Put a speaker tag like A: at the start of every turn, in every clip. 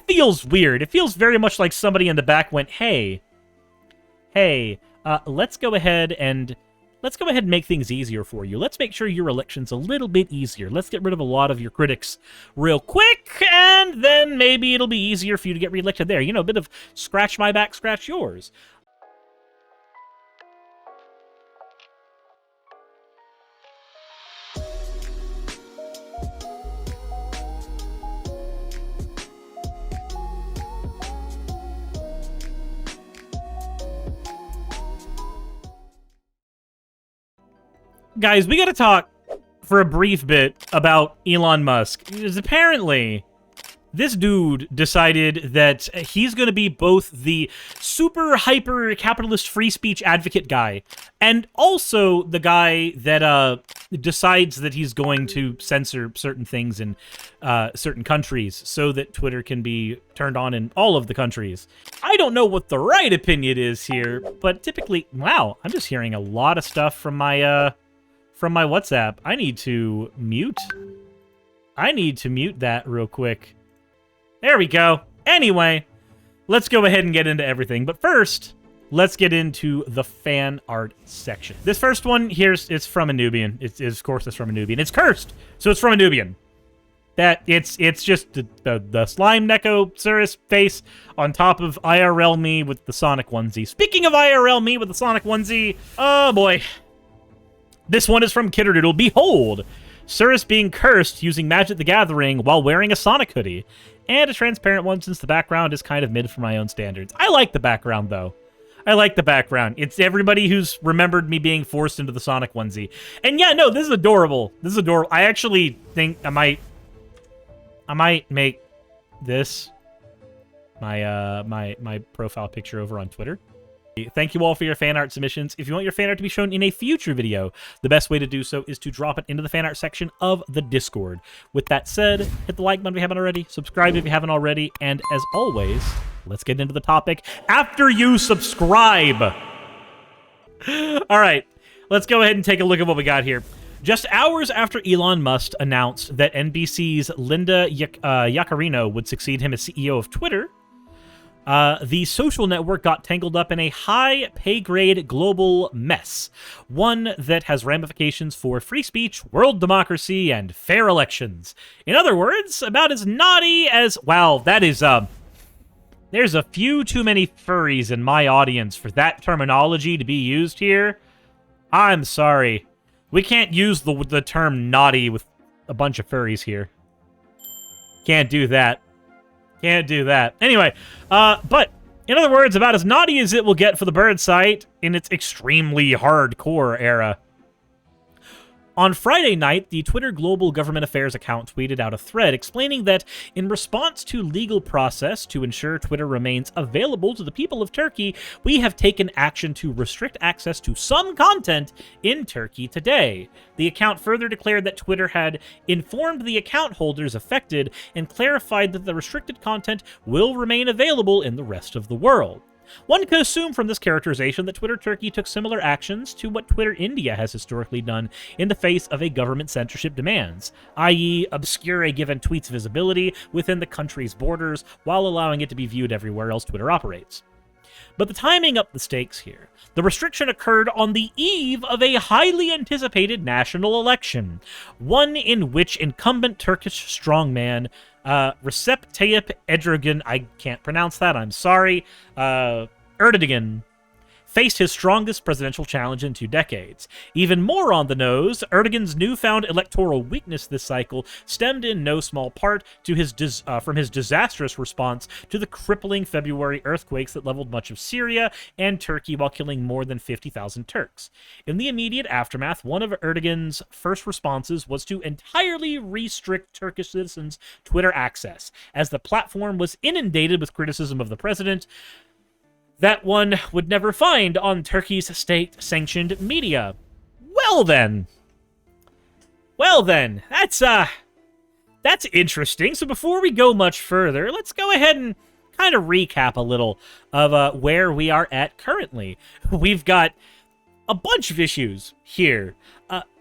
A: feels weird. It feels very much like somebody in the back went, hey, let's go ahead and make things easier for you. Let's make sure your election's a little bit easier. Let's get rid of a lot of your critics real quick, and then maybe it'll be easier for you to get reelected there. You know, a bit of scratch my back, scratch yours. Guys, we gotta talk for a brief bit about Elon Musk. Because apparently, this dude decided that he's gonna be both the super hyper capitalist free speech advocate guy, and also the guy that decides that he's going to censor certain things in certain countries so that Twitter can be turned on in all of the countries. I don't know what the right opinion is here, but typically, wow, I'm just hearing a lot of stuff from my WhatsApp. I need to mute that real quick. There we go. Anyway, let's go ahead and get into everything. But first, let's get into the fan art section. This first one here is from a Nubian. Of course, it's from a Nubian. It's cursed, so it's from a Nubian. That it's just the slime Neko Suris face on top of IRL me with the Sonic onesie. Speaking of IRL me with the Sonic onesie, oh boy. This one is from Kitterdoodle. Behold, Suris being cursed using Magic the Gathering while wearing a Sonic hoodie. And a transparent one since the background is kind of mid for my own standards. I like the background, though. I like the background. It's everybody who's remembered me being forced into the Sonic onesie. And yeah, no, this is adorable. This is adorable. I actually think I might make this my profile picture over on Twitter. Thank you all for your fan art submissions. If you want your fan art to be shown in a future video, the best way to do so is to drop it into the fan art section of the Discord. With that said, hit the like button if you haven't already, subscribe if you haven't already, and as always, let's get into the topic after you subscribe. All right, let's go ahead and take a look at what we got here. Just hours after Elon Musk announced that NBC's Linda Yaccarino would succeed him as CEO of Twitter, the social network got tangled up in a high pay-grade global mess, one that has ramifications for free speech, world democracy, and fair elections. In other words, about as naughty as... Wow, that is, there's a few too many furries in my audience for that terminology to be used here. I'm sorry. We can't use the term naughty with a bunch of furries here. Can't do that. Can't do that. Anyway, but in other words, about as naughty as it will get for the bird site in its extremely hardcore era. On Friday night, the Twitter Global Government Affairs account tweeted out a thread explaining that in response to legal process to ensure Twitter remains available to the people of Turkey, we have taken action to restrict access to some content in Turkey today. The account further declared that Twitter had informed the account holders affected and clarified that the restricted content will remain available in the rest of the world. One could assume from this characterization that Twitter Turkey took similar actions to what Twitter India has historically done in the face of a government censorship demands, i.e. obscure a given tweet's visibility within the country's borders while allowing it to be viewed everywhere else Twitter operates. But the timing up the stakes here. The restriction occurred on the eve of a highly anticipated national election, one in which incumbent Turkish strongman Recep Tayyip Erdogan, I can't pronounce that, I'm sorry, Erdogan, faced his strongest presidential challenge in 2 decades. Even more on the nose, Erdogan's newfound electoral weakness this cycle stemmed in no small part to his from his disastrous response to the crippling February earthquakes that leveled much of Syria and Turkey while killing more than 50,000 Turks. In the immediate aftermath, one of Erdogan's first responses was to entirely restrict Turkish citizens' Twitter access, as the platform was inundated with criticism of the president that one would never find on Turkey's state-sanctioned media. Well then, that's interesting. So before we go much further, let's go ahead and kind of recap a little of where we are at currently. We've got a bunch of issues here.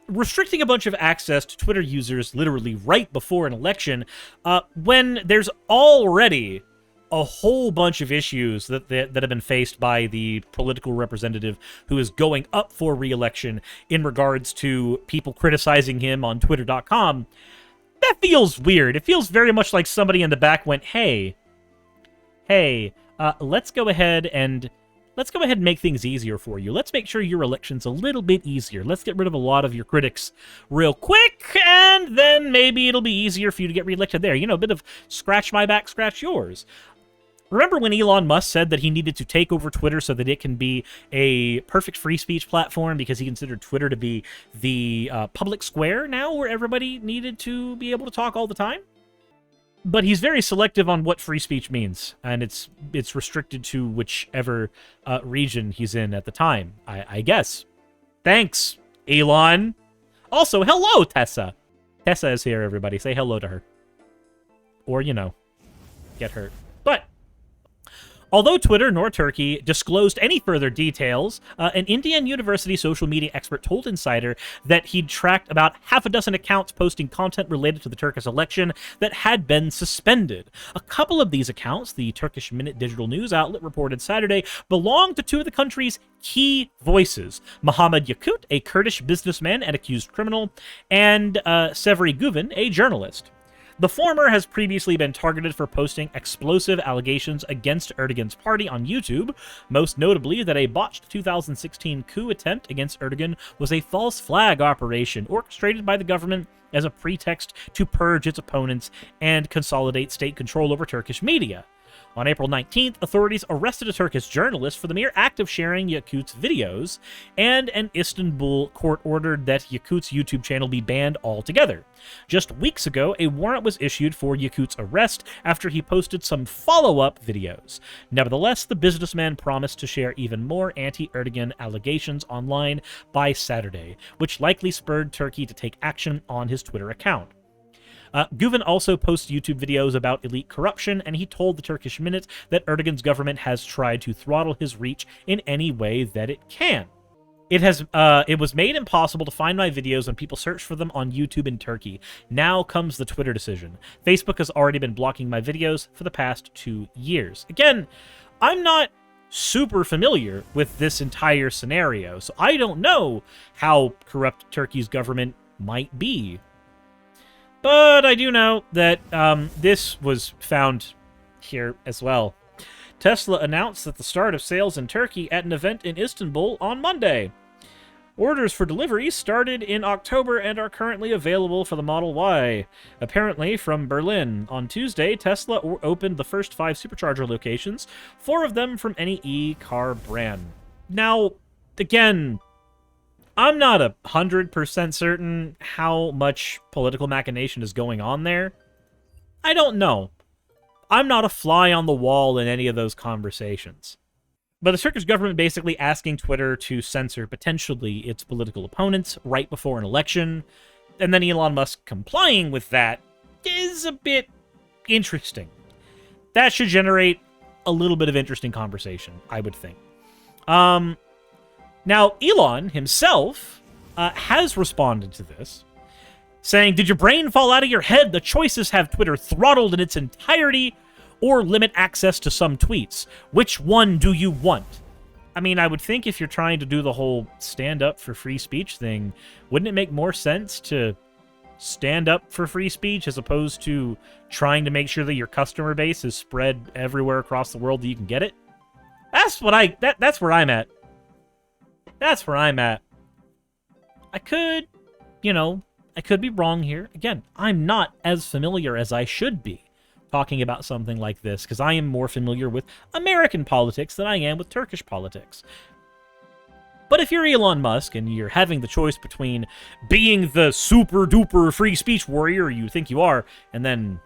A: Restricting a bunch of access to Twitter users literally right before an election, when there's already a whole bunch of issues that have been faced by the political representative who is going up for re-election in regards to people criticizing him on Twitter.com, that feels weird. It feels very much like somebody in the back went, hey, let's go ahead and make things easier for you. Let's make sure your election's a little bit easier. Let's get rid of a lot of your critics real quick, and then maybe it'll be easier for you to get reelected there. You know, a bit of scratch my back, scratch yours. Remember when Elon Musk said that he needed to take over Twitter so that it can be a perfect free speech platform because he considered Twitter to be the public square now where everybody needed to be able to talk all the time? But he's very selective on what free speech means, and it's restricted to whichever region he's in at the time, I guess. Thanks, Elon. Also, hello, Tessa. Tessa is here, everybody. Say hello to her. Or, you know, get hurt. But although Twitter nor Turkey disclosed any further details, an Indian university social media expert told Insider that he'd tracked about half a dozen accounts posting content related to the Turkish election that had been suspended. A couple of these accounts, the Turkish Minute digital news outlet reported Saturday, belonged to two of the country's key voices, Mohammed Yakut, a Kurdish businessman and accused criminal, and Sevri Guven, a journalist. The former has previously been targeted for posting explosive allegations against Erdogan's party on YouTube, most notably that a botched 2016 coup attempt against Erdogan was a false flag operation orchestrated by the government as a pretext to purge its opponents and consolidate state control over Turkish media. On April 19th, authorities arrested a Turkish journalist for the mere act of sharing Yakut's videos, and an Istanbul court ordered that Yakut's YouTube channel be banned altogether. Just weeks ago, a warrant was issued for Yakut's arrest after he posted some follow-up videos. Nevertheless, the businessman promised to share even more anti-Erdogan allegations online by Saturday, which likely spurred Turkey to take action on his Twitter account. Guven also posts YouTube videos about elite corruption, and he told the Turkish Minute that Erdogan's government has tried to throttle his reach in any way that it can. It was made impossible to find my videos when people search for them on YouTube in Turkey. Now comes the Twitter decision. Facebook has already been blocking my videos for the past 2 years. Again, I'm not super familiar with this entire scenario, so I don't know how corrupt Turkey's government might be. But I do know that this was found here as well. Tesla announced that the start of sales in Turkey at an event in Istanbul on Monday. Orders for deliveries started in October and are currently available for the Model Y. Apparently from Berlin. On Tuesday, Tesla opened the first 5 supercharger locations, 4 of them from any e-car brand. Now, again, I'm not 100% certain how much political machination is going on there. I don't know. I'm not a fly on the wall in any of those conversations. But the Turkish government basically asking Twitter to censor potentially its political opponents right before an election, and then Elon Musk complying with that is a bit interesting. That should generate a little bit of interesting conversation, I would think. Now, Elon himself has responded to this, saying, "Did your brain fall out of your head? The choices have Twitter throttled in its entirety or limit access to some tweets. Which one do you want?" I mean, I would think if you're trying to do the whole stand up for free speech thing, wouldn't it make more sense to stand up for free speech as opposed to trying to make sure that your customer base is spread everywhere across the world that you can get it? That's where I'm at. That's where I'm at. I could be wrong here. Again, I'm not as familiar as I should be talking about something like this, because I am more familiar with American politics than I am with Turkish politics. But if you're Elon Musk and you're having the choice between being the super-duper free speech warrior you think you are, and then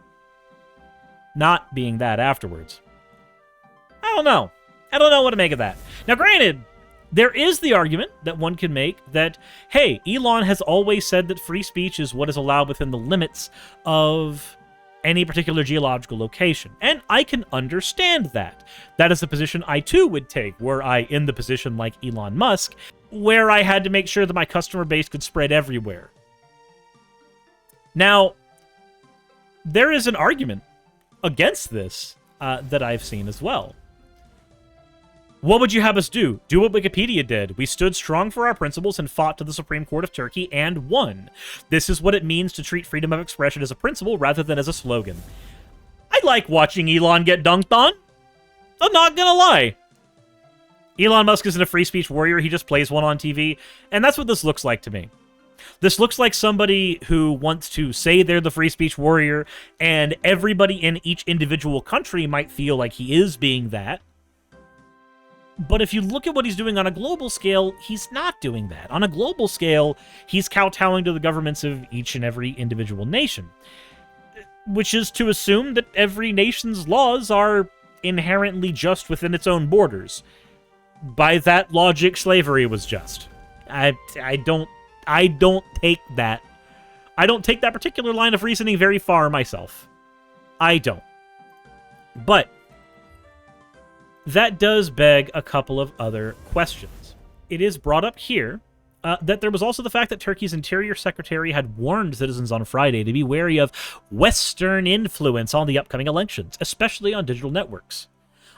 A: not being that afterwards, I don't know. I don't know what to make of that. Now, granted, there is the argument that one can make that, hey, Elon has always said that free speech is what is allowed within the limits of any particular geological location. And I can understand that. That is a position I too would take were I in the position like Elon Musk, where I had to make sure that my customer base could spread everywhere. Now, there is an argument against this. that I've seen as well. What would you have us do? Do what Wikipedia did. We stood strong for our principles and fought to the Supreme Court of Turkey and won. This is what it means to treat freedom of expression as a principle rather than as a slogan. I like watching Elon get dunked on. I'm not gonna lie. Elon Musk isn't a free speech warrior. He just plays one on TV. And that's what this looks like to me. This looks like somebody who wants to say they're the free speech warrior, and everybody in each individual country might feel like he is being that. But if you look at what he's doing on a global scale, he's not doing that. On a global scale, he's kowtowing to the governments of each and every individual nation, which is to assume that every nation's laws are inherently just within its own borders. By that logic, slavery was just. I don't take that. I don't take that particular line of reasoning very far myself. I don't. But that does beg a couple of other questions. It is brought up here that there was also the fact that Turkey's Interior Secretary had warned citizens on Friday to be wary of Western influence on the upcoming elections, especially on digital networks.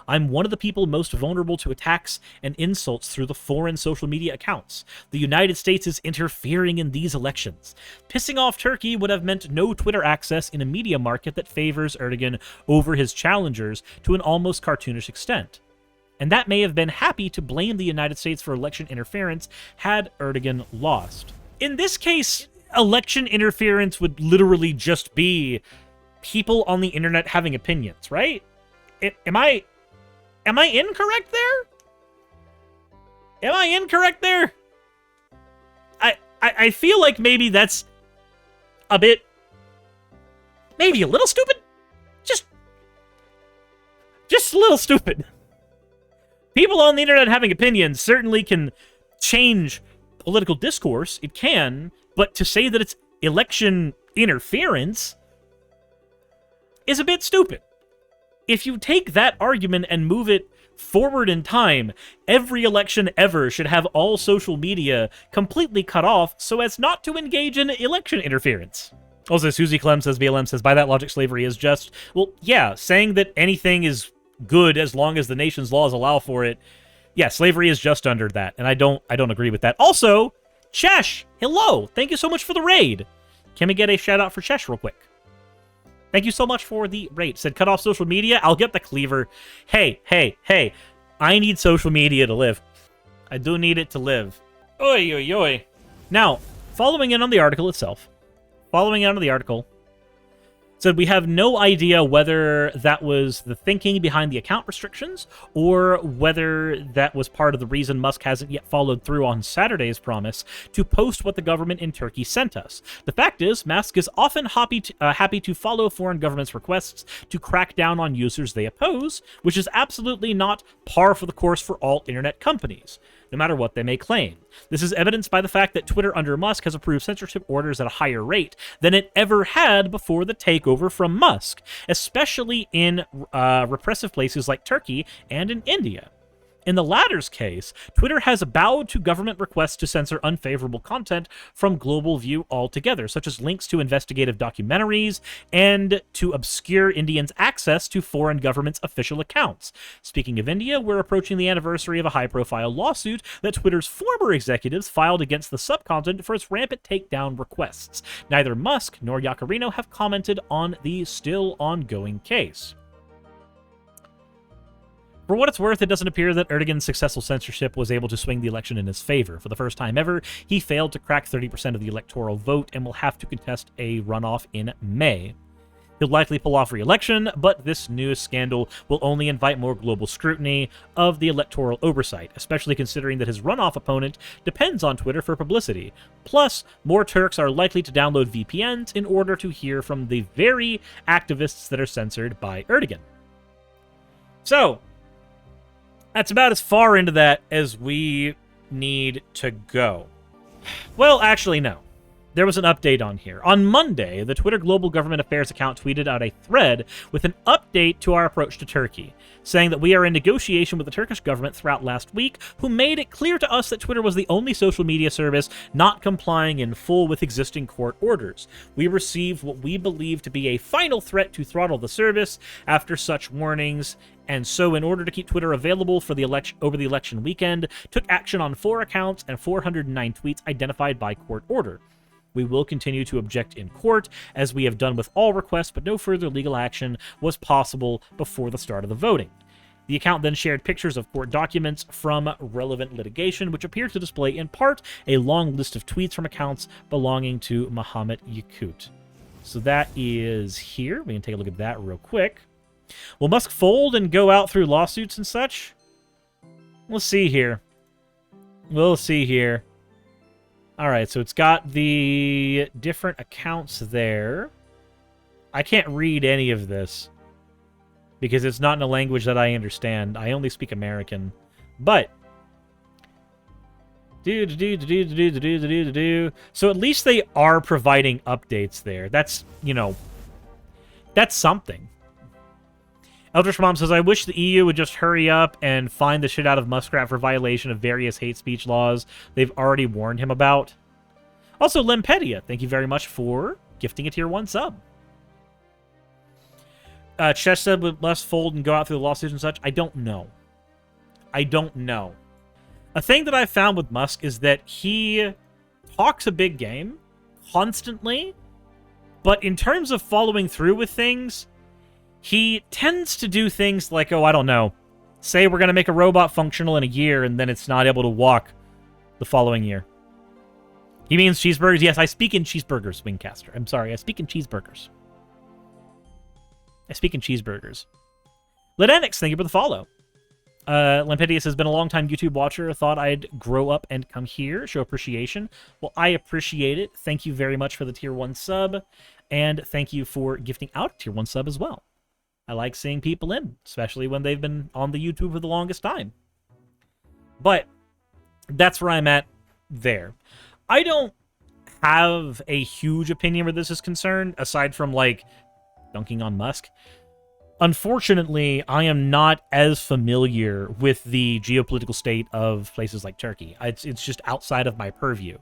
A: I'm one of the people most vulnerable to attacks and insults through the foreign social media accounts. The United States is interfering in these elections. Pissing off Turkey would have meant no Twitter access in a media market that favors Erdogan over his challengers to an almost cartoonish extent. And that may have been happy to blame the United States for election interference had Erdogan lost. In this case, election interference would literally just be people on the internet having opinions, right? Am I incorrect there? Am I incorrect there? I feel like maybe that's a bit, maybe a little stupid. Just a little stupid. People on the internet having opinions certainly can change political discourse. It can, but to say that it's election interference is a bit stupid. If you take that argument and move it forward in time, every election ever should have all social media completely cut off so as not to engage in election interference. Also, Suzy Clem says, BLM says, by that logic, slavery is just. Well, yeah, saying that anything is good as long as the nation's laws allow for it. Yeah, slavery is just under that, and I don't agree with that. Also, Chesh, hello! Thank you so much for the raid. Can we get a shout out for Chesh real quick? Thank you so much for the rate. Said, cut off social media. I'll get the cleaver. Hey. I need social media to live. I do need it to live. Oi. Now, following in on the article itself. Said, we have no idea whether that was the thinking behind the account restrictions or whether that was part of the reason Musk hasn't yet followed through on Saturday's promise to post what the government in Turkey sent us. The fact is, Musk is often happy to follow foreign governments' requests to crack down on users they oppose, which is absolutely not par for the course for all internet companies, no matter what they may claim. This is evidenced by the fact that Twitter under Musk has approved censorship orders at a higher rate than it ever had before the takeover from Musk, especially in repressive places like Turkey and in India. In the latter's case, Twitter has bowed to government requests to censor unfavorable content from global view altogether, such as links to investigative documentaries and to obscure Indians' access to foreign governments' official accounts. Speaking of India, we're approaching the anniversary of a high-profile lawsuit that Twitter's former executives filed against the subcontinent for its rampant takedown requests. Neither Musk nor Yaccarino have commented on the still ongoing case. For what it's worth, it doesn't appear that Erdogan's successful censorship was able to swing the election in his favor. For the first time ever, he failed to crack 30% of the electoral vote and will have to contest a runoff in May. He'll likely pull off re-election, but this newest scandal will only invite more global scrutiny of the electoral oversight, especially considering that his runoff opponent depends on Twitter for publicity. Plus, more Turks are likely to download VPNs in order to hear from the very activists that are censored by Erdogan. So, that's about as far into that as we need to go. Well, actually, no. there was an update on here. On Monday, the Twitter Global Government Affairs account tweeted out a thread with an update to our approach to Turkey, saying that we are in negotiation with the Turkish government throughout last week, who made it clear to us that Twitter was the only social media service not complying in full with existing court orders. We received what we believe to be a final threat to throttle the service after such warnings, and so in order to keep Twitter available for the over the election weekend, took action on 4 accounts and 409 tweets identified by court order. We will continue to object in court, as we have done with all requests, but no further legal action was possible before the start of the voting. The account then shared pictures of court documents from relevant litigation, which appear to display in part a long list of tweets from accounts belonging to Muhammad Yakut. So that is here. We can take a look at that real quick. Will Musk fold and go out through lawsuits and such? We'll see here. We'll see here. All right, so it's got the different accounts there. I can't read any of this because it's not in a language that I understand. I only speak American. But so at least they are providing updates there. That's, you know, that's something. Eldritch Mom says, I wish the EU would just hurry up and find the shit out of Muskrat for violation of various hate speech laws they've already warned him about. Also, Lempedia, thank you very much for gifting a tier 1 sub. Chesh said, would Musk fold and go out through the lawsuits and such? I don't know. I don't know. A thing that I've found with Musk is that he talks a big game constantly, but in terms of following through with things, he tends to do things like, oh, I don't know, say we're going to make a robot functional in a year, and then it's not able to walk the following year. He means cheeseburgers. Yes, I speak in cheeseburgers, Wingcaster. I'm sorry, I speak in cheeseburgers. I speak in cheeseburgers. Lidanix, thank you for the follow. Lampidius has been a long-time YouTube watcher. Thought I'd grow up and come here, show appreciation. Well, I appreciate it. Thank you very much for the tier 1 sub, and thank you for gifting out a tier 1 sub as well. I like seeing people in, especially when they've been on the YouTube for the longest time. But that's where I'm at there. I don't have a huge opinion where this is concerned, aside from, like, dunking on Musk. Unfortunately, I am not as familiar with the geopolitical state of places like Turkey. It's just outside of my purview.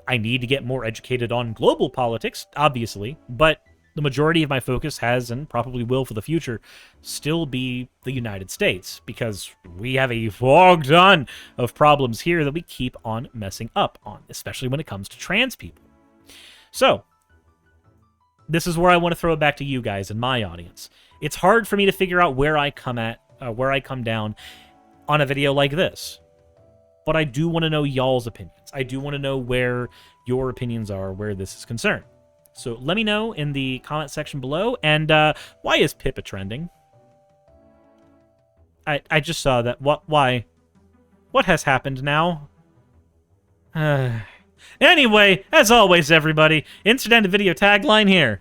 A: I need to get more educated on global politics, obviously, but the majority of my focus has, and probably will for the future, still be the United States, because we have a fog ton of problems here that we keep on messing up on, especially when it comes to trans people. So, this is where I want to throw it back to you guys and my audience. It's hard for me to figure out where I come down on a video like this, but I do want to know y'all's opinions. I do want to know where your opinions are, where this is concerned. So let me know in the comment section below. And why is Pippa trending? I just saw that. Why? What has happened now? Anyway, as always, everybody, instant end video tagline here.